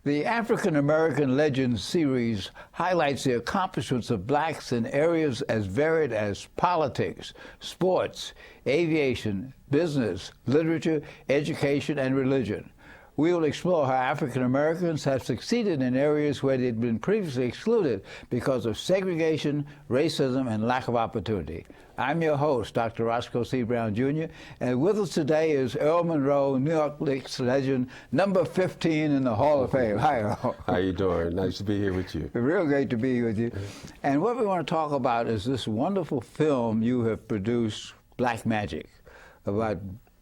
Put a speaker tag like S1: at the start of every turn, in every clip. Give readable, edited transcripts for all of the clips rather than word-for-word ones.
S1: The African American Legends series highlights the accomplishments of blacks in areas as varied as politics, sports, aviation, business, literature, education, and religion. We will explore how African Americans have succeeded in areas where they'd been previously excluded because of segregation, racism, and lack of opportunity. I'm your host, Dr. Roscoe C. Brown, Jr., and with us today is Earl Monroe, New York Knicks legend, number 15 in the Hall of Fame. Hi, Earl.
S2: How you doing? Nice to be here with you.
S1: Real great to be with you. And what we want to talk about is this wonderful film you have produced, Black Magic, about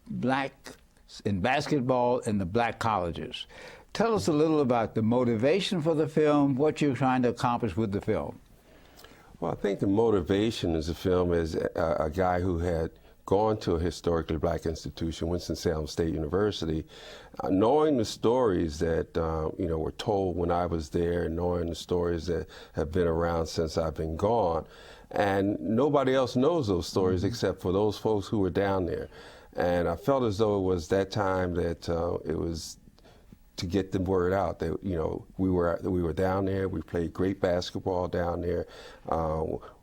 S1: black in basketball in the black colleges. Tell us a little about the motivation for the film, what you're trying to accomplish with the film.
S2: Well, I think the motivation is the film is a guy who had gone to a historically black institution, Winston-Salem State University, knowing the stories that were told when I was there, knowing the stories that have been around since I've been gone, and nobody else knows those stories except for those folks who were down there. And I felt as though it was that time that it was to get the word out that we were down there. We played great basketball down there.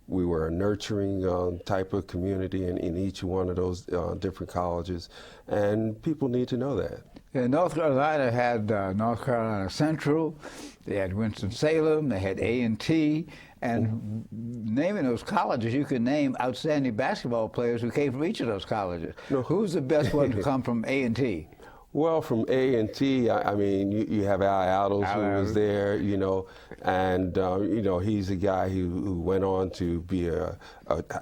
S2: We were a nurturing type of community in each one of those different colleges, and people need to know that.
S1: Yeah, North Carolina had North Carolina Central, they had Winston-Salem, they had A&T, and naming those colleges, you can name outstanding basketball players who came from each of those colleges. No. Who's the best one to come from A&T?
S2: Well, from A&T, I mean, you have Al Aldous, who was there, and he's a guy who went on to be a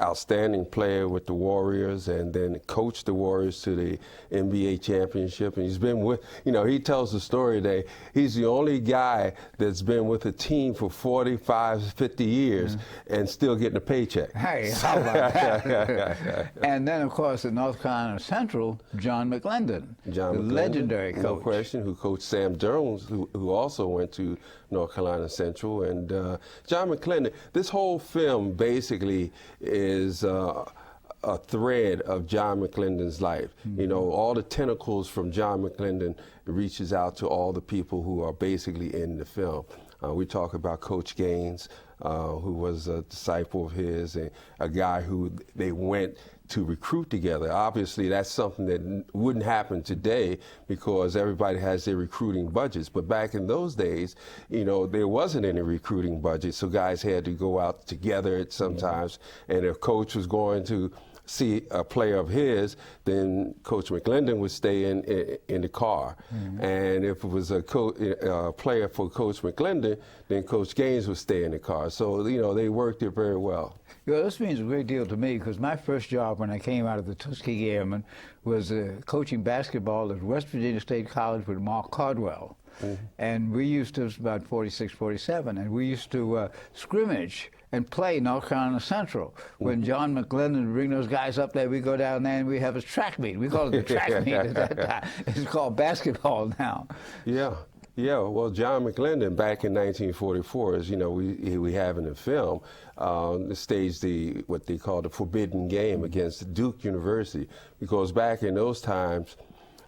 S2: outstanding player with the Warriors, and then coached the Warriors to the NBA championship. And he's been with, he tells the story that he's the only guy that's been with a team for 45, 50 years and still getting a paycheck.
S1: Hey, how about that? And then, of course, at North Carolina Central, John McClendon. Legendary coach.
S2: No question, who coached Sam Jones, who also went to North Carolina Central. And John McClendon, this whole film basically is a thread of John McClendon's life. All the tentacles from John McClendon reaches out to all the people who are basically in the film. We talk about Coach Gaines, who was a disciple of his, and a guy who they went to recruit together. Obviously, that's something that wouldn't happen today because everybody has their recruiting budgets. But back in those days, there wasn't any recruiting budget, so guys had to go out together sometimes. And if coach was going to see a player of his, then Coach McClendon would stay in the car. And if it was a player for Coach McClendon, then Coach Gaines would stay in the car. So, they worked it very well.
S1: This means a great deal to me because my first job when I came out of the Tuskegee Airmen was coaching basketball at West Virginia State College with Mark Cardwell. And we used to, it was about 46, 47, and we used to scrimmage and play North Carolina Central. When John McClendon would bring those guys up there, we go down there and we have a track meet. We call it the track meet at that time. It's called basketball now.
S2: Yeah, well, John McClendon back in 1944, as we have in the film, staged what they call the forbidden game against Duke University, because back in those times,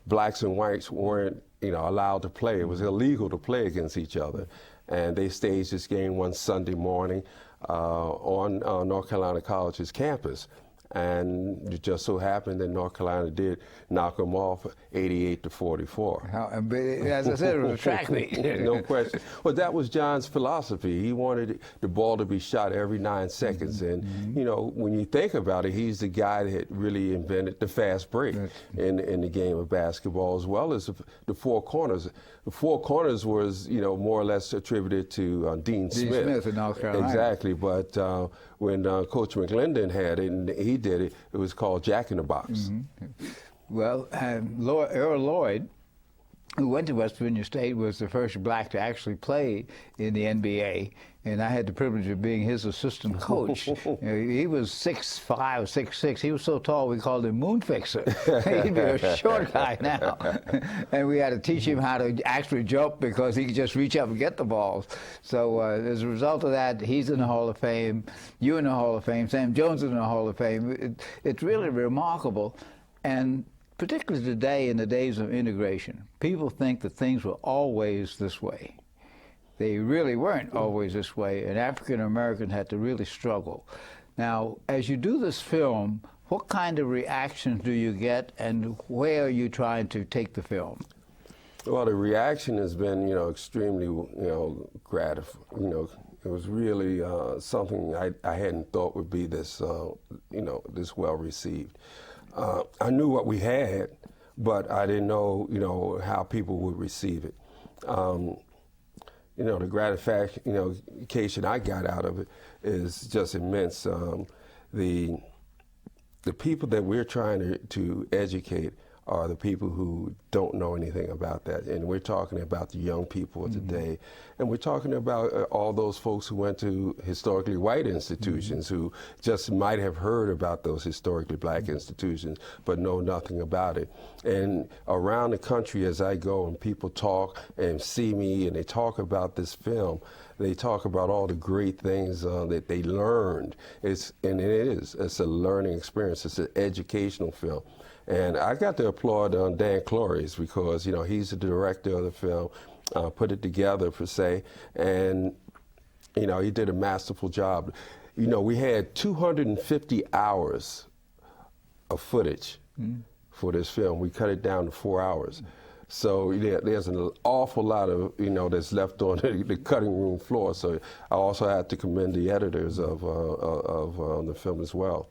S2: blacks and whites weren't allowed to play. It was illegal to play against each other. And they staged this game one Sunday morning on North Carolina College's campus. And it just so happened that North Carolina did knock them off 88-44.
S1: As I said, it was a track meet.
S2: No question. Well, that was John's philosophy. He wanted the ball to be shot every 9 seconds. And, when you think about it, he's the guy that really invented the fast break in the game of basketball, as well as the four corners. The four corners was, more or less attributed to Dean Smith.
S1: Dean Smith in North Carolina.
S2: Exactly. But when Coach McClendon had it, and he did it, it was called Jack in the Box.
S1: Well, Earl Lloyd, who went to West Virginia State, was the first black to actually play in the NBA, and I had the privilege of being his assistant coach. He was 6'5", 6'6". He was so tall we called him Moon Fixer. He'd be a short guy now. And we had to teach him how to actually jump because he could just reach up and get the balls. So as a result of that, he's in the Hall of Fame, you in the Hall of Fame, Sam Jones is in the Hall of Fame. It's really remarkable. And particularly today, in the days of integration, people think that things were always this way. They really weren't always this way, and African Americans had to really struggle. Now, as you do this film, what kind of reactions do you get, and where are you trying to take the film?
S2: Well, the reaction has been, extremely, gratifying. It was really something I hadn't thought would be this, this well received. I knew what we had, but I didn't know, how people would receive it. The gratification I got out of it is just immense. The people that we're trying to educate are the people who don't know anything about that. And we're talking about the young people of today. And we're talking about all those folks who went to historically white institutions, who just might have heard about those historically black institutions, but know nothing about it. And around the country as I go and people talk and see me and they talk about this film, they talk about all the great things that they learned. It's a learning experience. It's an educational film. And I got to applaud Dan Clores because, he's the director of the film, put it together per se, and, he did a masterful job. We had 250 hours of footage for this film. We cut it down to 4 hours. So there's an awful lot of, that's left on the cutting room floor. So I also have to commend the editors of the film as well.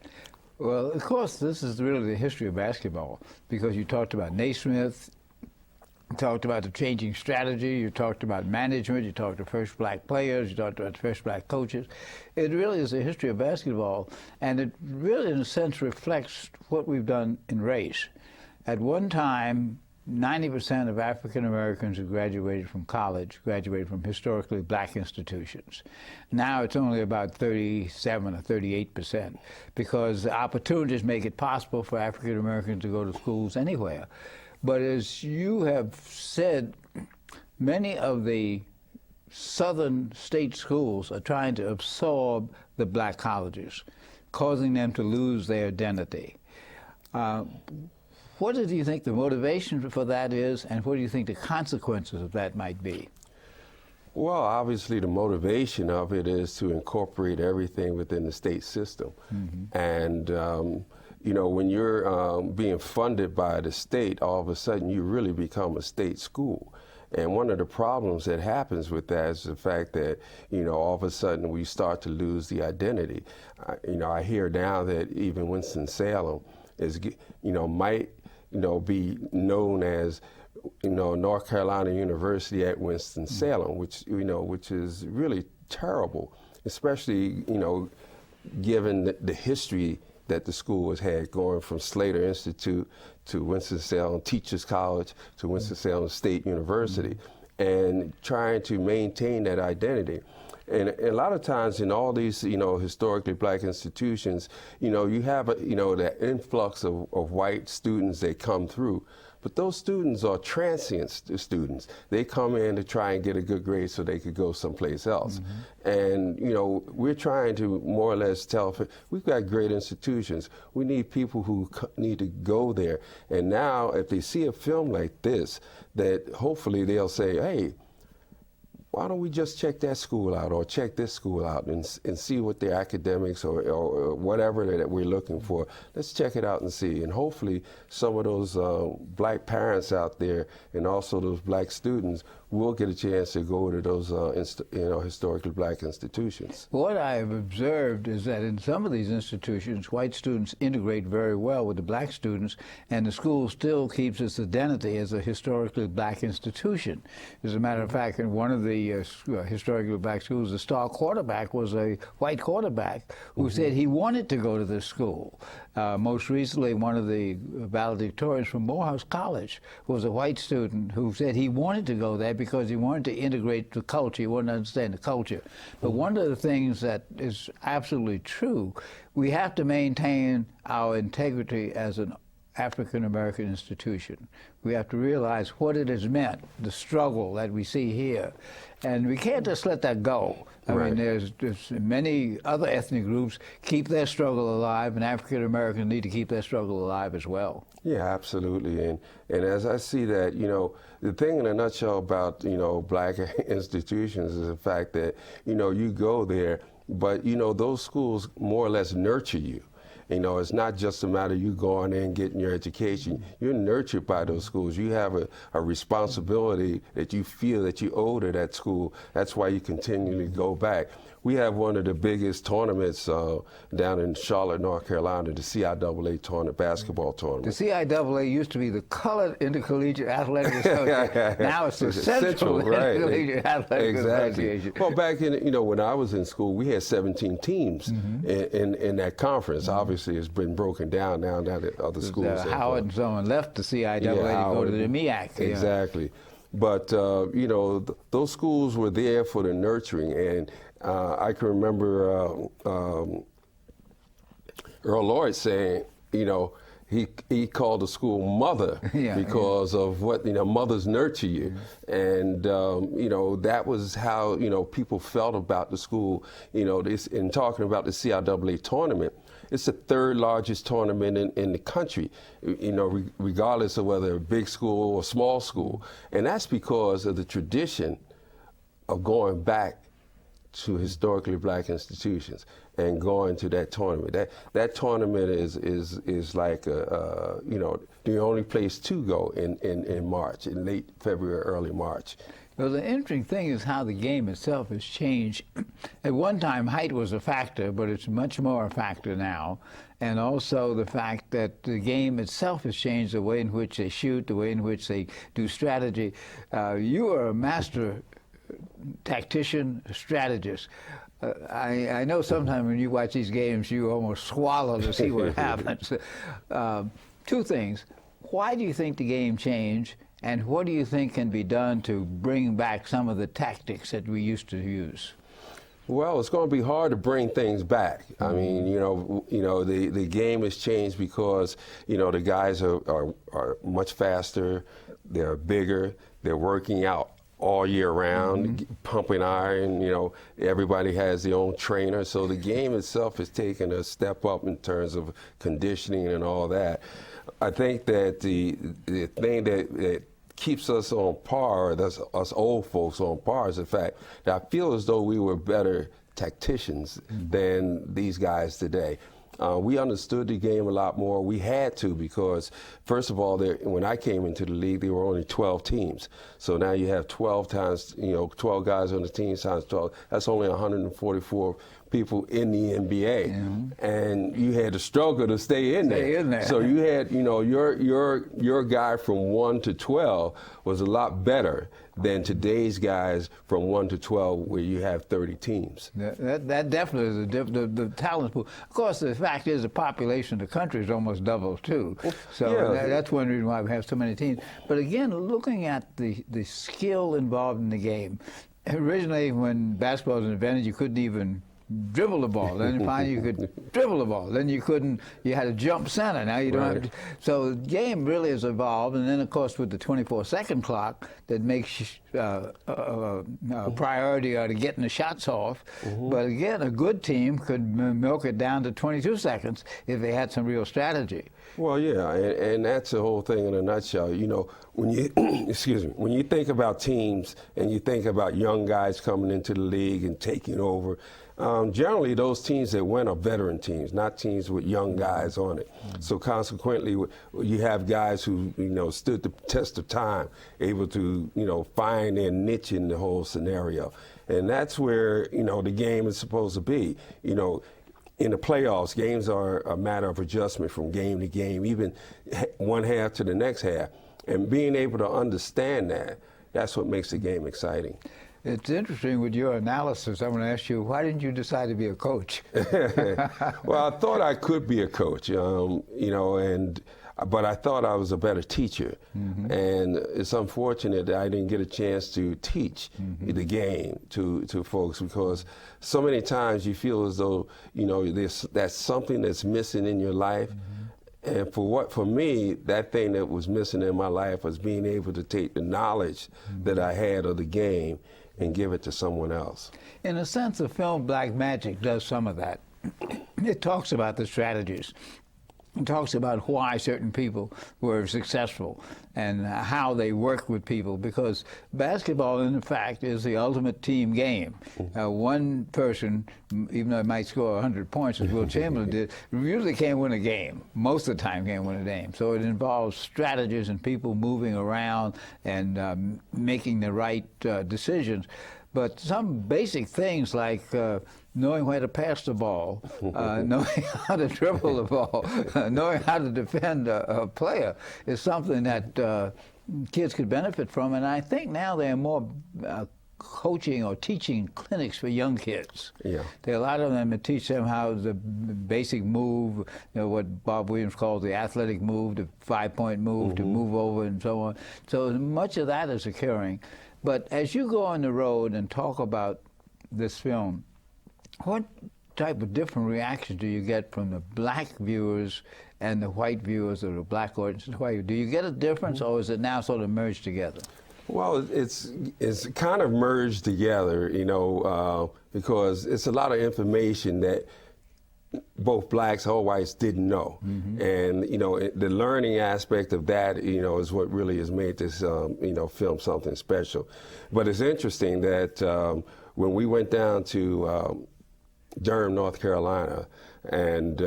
S1: Well, of course, this is really the history of basketball, because you talked about Naismith, you talked about the changing strategy, you talked about management, you talked to first black players, you talked about the first black coaches. It really is a history of basketball, and it really, in a sense, reflects what we've done in race. At one time, 90% of African Americans who graduated from college graduated from historically black institutions. Now it's only about 37 or 38%, because the opportunities make it possible for African Americans to go to schools anywhere. But as you have said, many of the southern state schools are trying to absorb the black colleges, causing them to lose their identity. What do you think the motivation for that is, and what do you think the consequences of that might be?
S2: Well, obviously the motivation of it is to incorporate everything within the state system. And, when you're being funded by the state, all of a sudden you really become a state school. And one of the problems that happens with that is the fact that, all of a sudden we start to lose the identity. I hear now that even Winston-Salem is, might be known as, North Carolina University at Winston-Salem, which is really terrible, especially, given the history that the school has had, going from Slater Institute to Winston-Salem Teachers College to Winston-Salem State University, and trying to maintain that identity. And a lot of times in all these, historically black institutions, you have, that influx of white students that come through. But those students are transient students. They come in to try and get a good grade so they could go someplace else. And, we're trying to more or less tell, we've got great institutions. We need people who need to go there. And now if they see a film like this, that hopefully they'll say, hey, why don't we just check that school out or check this school out and see what their academics or whatever that we're looking for. Let's check it out and see. And hopefully some of those black parents out there and also those black students will get a chance to go to those historically black institutions.
S1: What I have observed is that in some of these institutions, white students integrate very well with the black students, and the school still keeps its identity as a historically black institution. As a matter of fact, in one of the historically black schools, the star quarterback was a white quarterback who said he wanted to go to this school. Most recently, one of the valedictorians from Morehouse College was a white student who said he wanted to go there because he wanted to integrate the culture, he wanted to understand the culture. But one of the things that is absolutely true, we have to maintain our integrity as an African-American institution. We have to realize what it has meant, the struggle that we see here. And we can't just let that go. I
S2: Right.
S1: mean, there's many other ethnic groups keep their struggle alive, and African Americans need to keep their struggle alive as well.
S2: Yeah, absolutely. And as I see that, the thing in a nutshell about, black institutions is the fact that, you go there, but, those schools more or less nurture you. It's not just a matter of you going in and getting your education. You're nurtured by those schools. You have a responsibility that you feel that you owe to that school. That's why you continually go back. We have one of the biggest tournaments down in Charlotte, North Carolina, the CIAA tournament, basketball tournament.
S1: The CIAA used to be the Colored Intercollegiate Athletic Association. Now it's the Central
S2: right.
S1: Intercollegiate Athletic
S2: Exactly.
S1: Association.
S2: Well, back in, when I was in school, we had 17 teams in that conference. Obviously, it's been broken down now that other schools.
S1: Howard and so on left the CIAA to go to the MEAC.
S2: Exactly. But, those schools were there for the nurturing. And I can remember Earl Lloyd saying, he called the school mother because of what, mothers nurture you. And, that was how, people felt about the school, in talking about the CIAA tournament. It's the third largest tournament in the country, regardless of whether a big school or small school. And that's because of the tradition of going back to historically black institutions and going to that tournament. That tournament is like the only place to go in March, in late February, early March.
S1: Well, the interesting thing is how the game itself has changed. At one time, height was a factor, but it's much more a factor now. And also the fact that the game itself has changed, the way in which they shoot, the way in which they do strategy. You are a master tactician, strategist. I know sometimes when you watch these games, you almost swallow to see what happens. Two things. Why do you think the game changed? And what do you think can be done to bring back some of the tactics that we used to use?
S2: Well, it's going to be hard to bring things back. I mean, the game has changed because, the guys are much faster, they're bigger, they're working out all year round, pumping iron, everybody has their own trainer. So the game itself has taken a step up in terms of conditioning and all that. I think that the thing that keeps us on par, that's us old folks on par, is the fact that I feel as though we were better tacticians than these guys today. We understood the game a lot more. We had to because, first of all, when I came into the league, there were only 12 teams. So now you have 12 times, 12 guys on the team times 12. That's only 144 people in the NBA, and you had to struggle to stay in there. So you had, your guy from 1 to 12 was a lot better than today's guys from 1 to 12, where you have 30 teams.
S1: That definitely is the talent pool. Of course, the fact is the population of the country is almost double too. So that's one reason why we have so many teams. But again, looking at the skill involved in the game. Originally, when basketball was invented, you couldn't even dribble the ball. Then finally you could dribble the ball. Then you couldn't. You had to jump center. Now you don't have to. So the game really has evolved. And then of course with the 24-second clock that makes priority to getting the shots off. But again, a good team could milk it down to 22 seconds if they had some real strategy.
S2: Well, yeah, and that's the whole thing in a nutshell. When you excuse me, when you think about teams and you think about young guys coming into the league and taking over. Generally, those teams that win are veteran teams, not teams with young guys on it. So consequently, you have guys who, stood the test of time, able to, find their niche in the whole scenario. And that's where, the game is supposed to be. In the playoffs, games are a matter of adjustment from game to game, even one half to the next half. And being able to understand that, that's what makes the game exciting.
S1: It's interesting with your analysis. I'm going to ask you, why didn't you decide to be a coach?
S2: Well, I thought I could be a coach, but I thought I was a better teacher. And it's unfortunate that I didn't get a chance to teach the game to folks, because so many times you feel as though, that's something that's missing in your life. And for me, that thing that was missing in my life was being able to take the knowledge that I had of the game and give it to someone else.
S1: In a sense, the film Black Magic does some of that. It talks about the strategies. It talks about why certain people were successful and how they work with people, because basketball, in fact, is the ultimate team game. One person, even though it might score 100 points, as Will Chamberlain did, usually can't win a game. Most of the time can't win a game. So it involves strategies and people moving around and making the right decisions. But some basic things like knowing where to pass the ball, knowing how to dribble the ball, knowing how to defend a player is something that kids could benefit from. And I think now there are more coaching or teaching clinics for young kids.
S2: Yeah.
S1: There are a lot of them that teach them how the basic move, you know, what Bob Williams calls the athletic move, the 5-point move, to move over and so on. So much of that is occurring. But as you go on the road and talk about this film, what type of different reactions do you get from the black viewers and the white viewers, or the black audience? Do you get a difference, or is it now sort of merged together?
S2: Well, it's kind of merged together, you know, because it's a lot of information that both blacks or whites didn't know. And, you know, the learning aspect of that, you know, is what really has made this, you know, film something special. But it's interesting that when we went down to Durham, North Carolina, and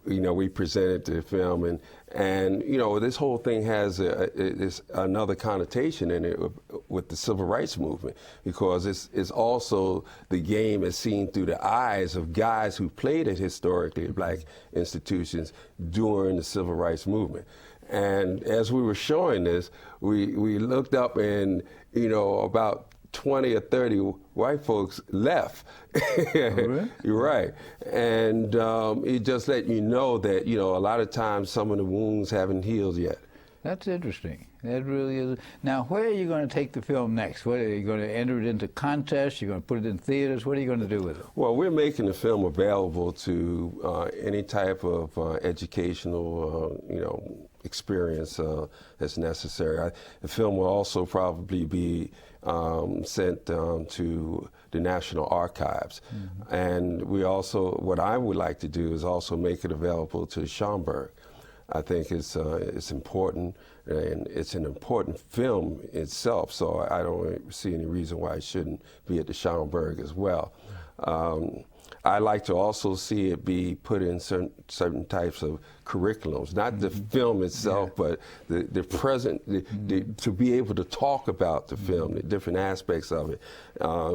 S2: you know, we presented the film, and you know, this whole thing has another connotation in it with the civil rights movement, because it's also the game is seen through the eyes of guys who played at historically black institutions during the civil rights movement. And as we were showing this, we looked up, and you know, about 20 or 30 white folks left.
S1: Really?
S2: You're right. And it just let you know that, you know, a lot of times some of the wounds haven't healed yet.
S1: That's interesting. That really is. Now, where are you going to take the film next? What, are you going to enter it into contests? You're going to put it in theaters? What are you going to do with it?
S2: Well, we're making the film available to any type of educational, you know, experience that's necessary. The film will also probably be sent to the National Archives. And we also, what I would like to do is also make it available to Schaumburg. I think it's important, and it's an important film itself, so I don't see any reason why it shouldn't be at the Schaumburg as well. I like to also see it be put in certain types of curriculums, not the film itself, but the present, to be able to talk about the film, the different aspects of it.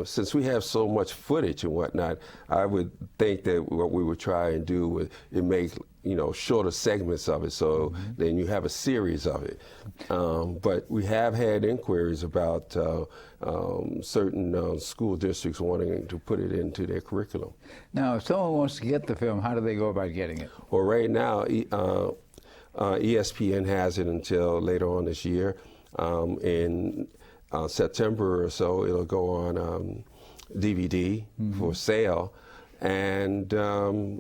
S2: Since we have so much footage and whatnot, I would think that what we would try and do would make, you know, shorter segments of it, so then you have a series of it. But we have had inquiries about certain school districts wanting to put it into their curriculum.
S1: Now, if someone wants to get the film, how do they go about getting it?
S2: Well, right now, ESPN has it until later on this year. In September or so, it'll go on DVD for sale. And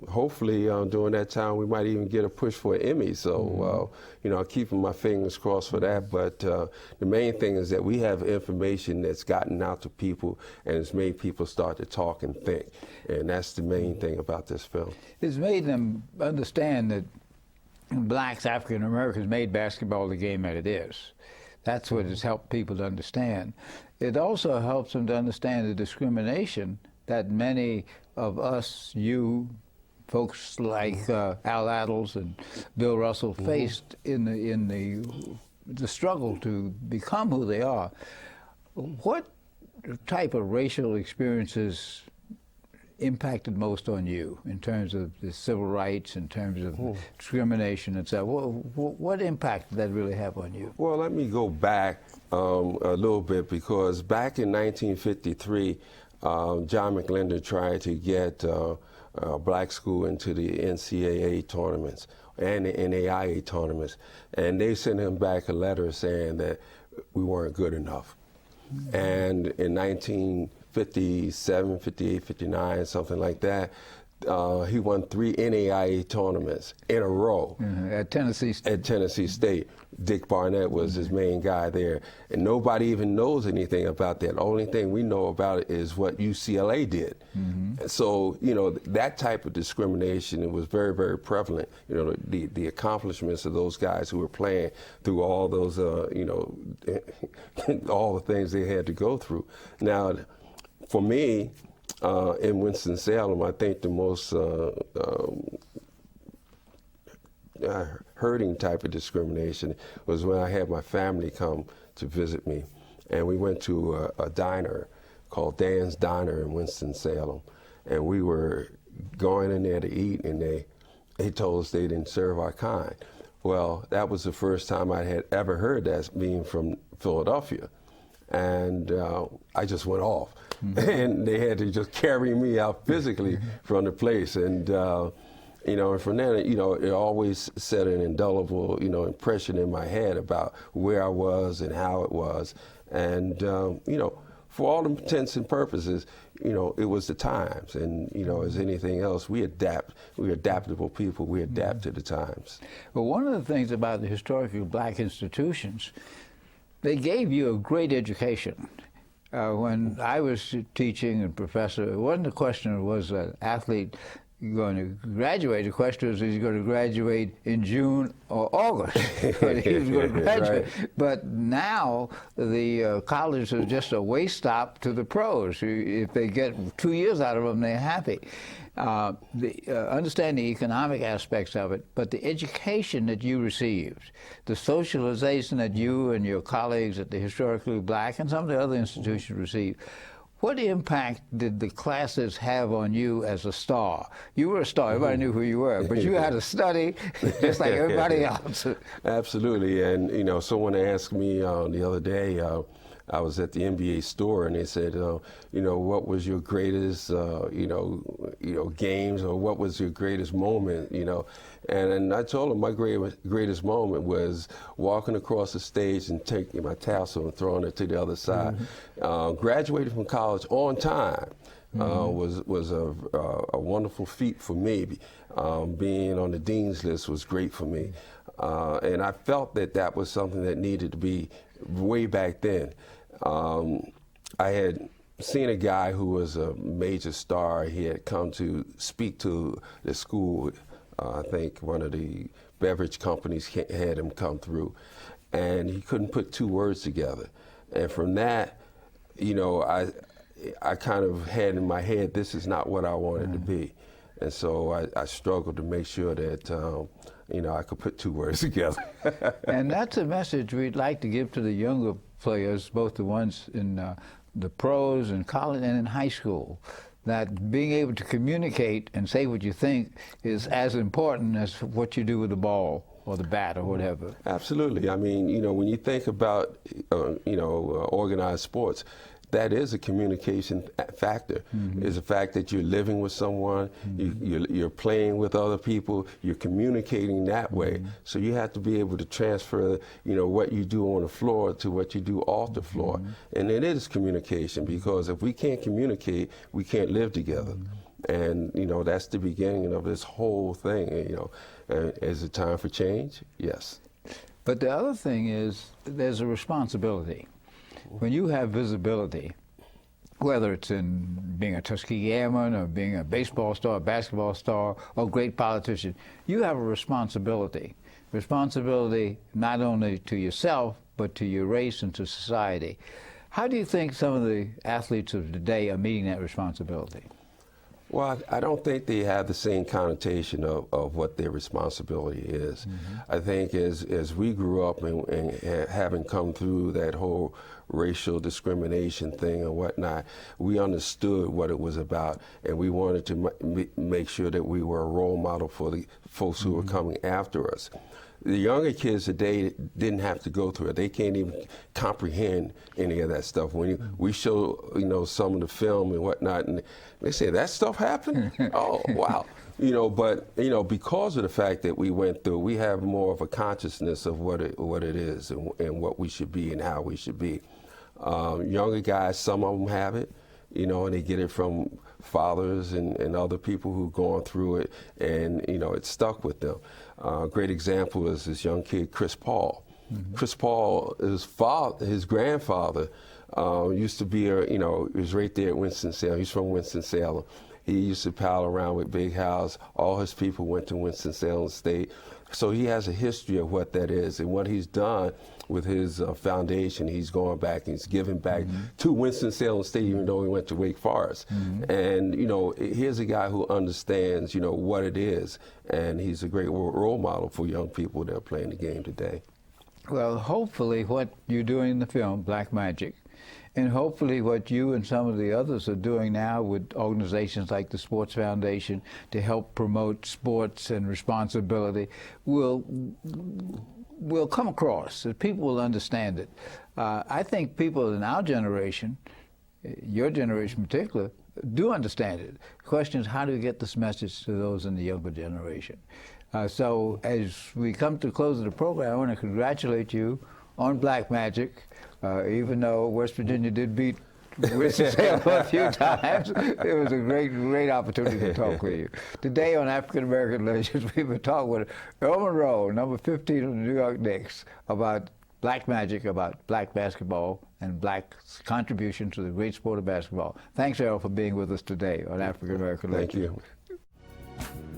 S2: hopefully during that time we might even get a push for an Emmy. So, you know, I'm keeping my fingers crossed for that. But the main thing is that we have information that's gotten out to people and it's made people start to talk and think. And that's the main thing about this film.
S1: It's made them understand that blacks, African Americans, made basketball the game that it is. That's what has helped people to understand. It also helps them to understand the discrimination that many of us, you, folks like Al Attles and Bill Russell faced in the struggle to become who they are. What type of racial experiences impacted most on you in terms of the civil rights, in terms of discrimination and so on? What impact did that really have on you?
S2: Well, let me go back a little bit, because back in 1953, John McLendon tried to get a black school into the NCAA tournaments and the NAIA tournaments, and they sent him back a letter saying that we weren't good enough. And in 1957, 58, 59, something like that, He won 3 NAIA tournaments in a row.
S1: At Tennessee State.
S2: At Tennessee State. Dick Barnett was his main guy there. And nobody even knows anything about that. The only thing we know about it is what UCLA did. And so, you know, that type of discrimination, it was very, very prevalent. You know, the accomplishments of those guys who were playing through all those, you know, all the things they had to go through. Now, for me, in Winston-Salem, I think the most hurting type of discrimination was when I had my family come to visit me. And we went to a diner called Dan's Diner in Winston-Salem. And we were going in there to eat, and they told us they didn't serve our kind. Well, that was the first time I had ever heard that, being from Philadelphia. And I just went off. And they had to just carry me out physically from the place. And, you know, and from there, you know, it always set an indelible, you know, impression in my head about where I was and how it was. And, you know, for all intents and purposes, you know, it was the times. And, you know, as anything else, we adapt. We're adaptable people. We adapt to the times.
S1: Well, one of the things about the historically black institutions, they gave you a great education. When I was teaching and professor, it wasn't a question, was an athlete going to graduate? The question was, is he going to graduate in June or August? But he was going to graduate.
S2: Right.
S1: But now the college is just a way stop to the pros. If they get 2 years out of them, they're happy. Understand the economic aspects of it, but the education that you received, the socialization that you and your colleagues at the Historically Black and some of the other institutions received, what impact did the classes have on you as a star? You were a star. Everybody knew who you were, but you had to study just like everybody else.
S2: Absolutely. And, you know, someone asked me the other day, I was at the NBA store, and they said, you know, what was your greatest, you know, games, or what was your greatest moment, you know? And I told them my greatest moment was walking across the stage and taking my tassel and throwing it to the other side. Graduating from college on time was a wonderful feat for me. Being on the dean's list was great for me. And I felt that was something that needed to be way back then. I had seen a guy who was a major star. He had come to speak to the school. I think one of the beverage companies had him come through, and he couldn't put 2 words together. And from that, you know, I kind of had in my head, this is not what I wanted to be. And so I struggled to make sure that, you know, I could put 2 words together.
S1: And that's a message we'd like to give to the younger players, both the ones in the pros and college and in high school, that being able to communicate and say what you think is as important as what you do with the ball or the bat or whatever.
S2: Absolutely. I mean, you know, when you think about, you know, organized sports, that is a communication factor. It's a fact that you're living with someone, you're playing with other people, you're communicating that way. So you have to be able to transfer, you know, what you do on the floor to what you do off the floor. And it is communication, because if we can't communicate, we can't live together. And, you know, that's the beginning of this whole thing, you know. Is it time for change? Yes.
S1: But the other thing is, there's a responsibility. When you have visibility, whether it's in being a Tuskegee Airman or being a baseball star, basketball star, or great politician, you have a responsibility. Responsibility not only to yourself, but to your race and to society. How do you think some of the athletes of today are meeting that responsibility?
S2: Well, I don't think they have the same connotation of what their responsibility is. I think as we grew up and having come through that whole racial discrimination thing and whatnot, we understood what it was about, and we wanted to make sure that we were a role model for the folks who were coming after us. The younger kids today didn't have to go through it. They can't even comprehend any of that stuff. When we show, you know, some of the film and whatnot, and they say, that stuff happened? Oh, wow. You know, but, you know, because of the fact that we went through, we have more of a consciousness of what it is and what we should be and how we should be. Younger guys, some of them have it, you know, and they get it from fathers and other people who've gone through it, and it stuck with them. A great example is this young kid, Chris Paul. Chris Paul, his grandfather used to be, he was right there at Winston-Salem. He's from Winston-Salem. He used to pal around with Big House. All his people went to Winston-Salem State. So he has a history of what that is and what he's done with his foundation. He's going back and he's giving back to Winston-Salem State, even though he went to Wake Forest. And, here's a guy who understands, what it is. And he's a great role model for young people that are playing the game today.
S1: Well, hopefully what you're doing in the film, Black Magic, and hopefully what you and some of the others are doing now with organizations like the Sports Foundation to help promote sports and responsibility will come across, that people will understand it. I think people in our generation, your generation in particular, do understand it. The question is, how do we get this message to those in the younger generation? So as we come to the close of the program, I want to congratulate you on Black Magic. Even though West Virginia did beat Winston-Salem a few times, it was a great opportunity to talk with you. Today on African American Legends, we've been talking with Earl Monroe, number 15 of the New York Knicks, about Black Magic, about black basketball and black's contribution to the great sport of basketball. Thanks, Earl, for being with us today on African American Legends.
S2: Thank you.